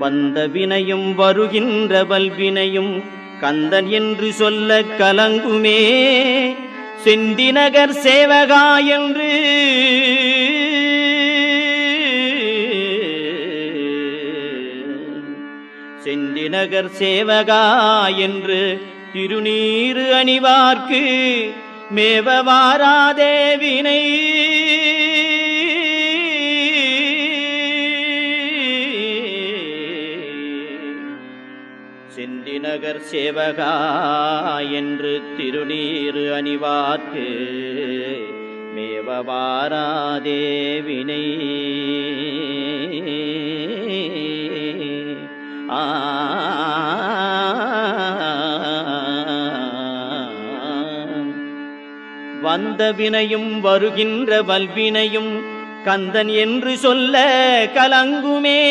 வந்த வினையும் வருகின்ற வல்வினையும் கந்தன் என்று சொல்ல கலங்குமே. செந்திநகர் சேவகா என்று செந்திநகர் சேவகா என்று திருநீறு அணிவார்க்கு மேவ வாராதே வினை. செந்திநகர் சேவகா என்று திருநீறு அணிவார்க்கு மேவ வாராதே வினை. வந்த வினையும் வருகின்ற வல்வினையும் கந்தன் என்று சொல்ல கலங்குமே.